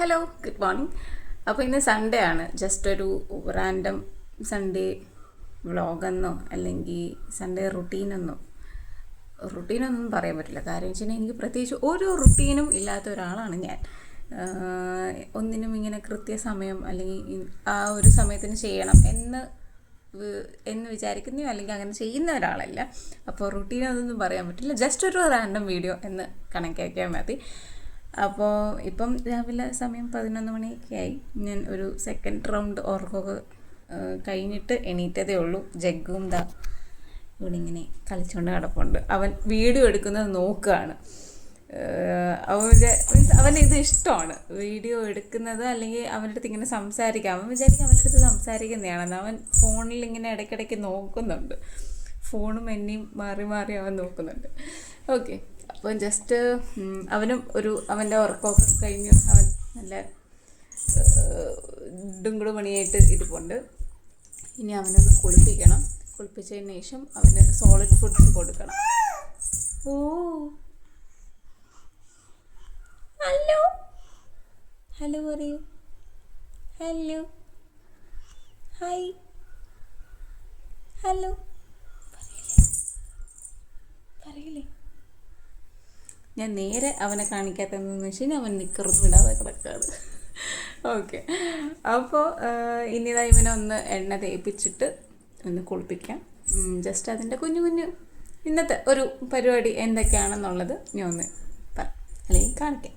Hello, good morning. അപ്പോൾ ഇന്ന് Sunday ആണ്. ജസ്റ്റ് ഒരു റാൻഡം സൺഡേ വ്ളോഗെന്നോ അല്ലെങ്കിൽ സൺഡേ റുട്ടീനൊന്നും പറയാൻ പറ്റില്ല. കാര്യം വെച്ചാൽ എനിക്ക് പ്രത്യേകിച്ച് ഒരു റുട്ടീനും ഇല്ലാത്ത ഒരാളാണ് ഞാൻ. ഒന്നിനും ഇങ്ങനെ കൃത്യസമയം അല്ലെങ്കിൽ ആ ഒരു സമയത്തിന് ചെയ്യണം എന്ന് വിചാരിക്കുന്നയോ അല്ലെങ്കിൽ അങ്ങനെ ചെയ്യുന്ന ഒരാളല്ല. അപ്പോൾ റുട്ടീൻ അതൊന്നും പറയാൻ പറ്റില്ല. ജസ്റ്റ് ഒരു റാൻഡം വീഡിയോ എന്ന് കണക്കാക്കിയാൽ മതി. അപ്പോൾ ഇപ്പം രാവിലെ സമയം 11 മണിയൊക്കെ ആയി. ഞാൻ ഒരു സെക്കൻഡ് റൗണ്ട് ഓർക്കൊക്കെ കഴിഞ്ഞിട്ട് എണീറ്റതേ ഉള്ളൂ. ജഗ്ഗും ഇവിടെ ഇങ്ങനെ കളിച്ചുകൊണ്ട് കിടപ്പുണ്ട്. അവൻ വീഡിയോ എടുക്കുന്നത് നോക്കുകയാണ്. അവന് ഇത് ഇഷ്ടമാണ്, വീഡിയോ എടുക്കുന്നത്. അല്ലെങ്കിൽ അവൻ്റെ അടുത്ത് ഇങ്ങനെ സംസാരിക്കാം. അവൻ വിചാരിക്കും അവൻ്റെ അടുത്ത് സംസാരിക്കുന്നതാണെന്ന്. അവൻ ഫോണിൽ ഇങ്ങനെ ഇടയ്ക്കിടയ്ക്ക് നോക്കുന്നുണ്ട്. ഫോണും എന്നെയും മാറി മാറി അവൻ നോക്കുന്നുണ്ട്. ഓക്കെ, അപ്പം ജസ്റ്റ് അവനും അവൻ്റെ ഉറക്കമൊക്കെ കഴിഞ്ഞ് അവൻ നല്ല ഡുങ്കുടു പണിയായിട്ട് ഇരിപ്പുണ്ട്. ഇനി അവനൊന്ന് കുളിപ്പിക്കണം. കുളിപ്പിച്ചതിന് ശേഷം അവന് സോളിഡ് ഫുഡ്സ് കൊടുക്കണം. ഓ ഹലോ ഹലോ പറയൂ. ഹലോ, ഹായ്, ഹലോ പറയില്ലേ. ഞാൻ നേരെ അവനെ കാണിക്കാത്തതെന്ന് വെച്ച് കഴിഞ്ഞാൽ അവൻ നിക്കറൊന്നും വിടാതെ കിടക്കാറ്. ഓക്കെ, അപ്പോൾ ഇനിതാ ഇവനെ ഒന്ന് എണ്ണ തേപ്പിച്ചിട്ട് ഒന്ന് കുളിപ്പിക്കാം. ജസ്റ്റ് അതിൻ്റെ കുഞ്ഞു ഇന്നത്തെ ഒരു പരിപാടി എന്തൊക്കെയാണെന്നുള്ളത് ഞാൻ ഒന്ന് അല്ലെങ്കിൽ കാണിക്കാം.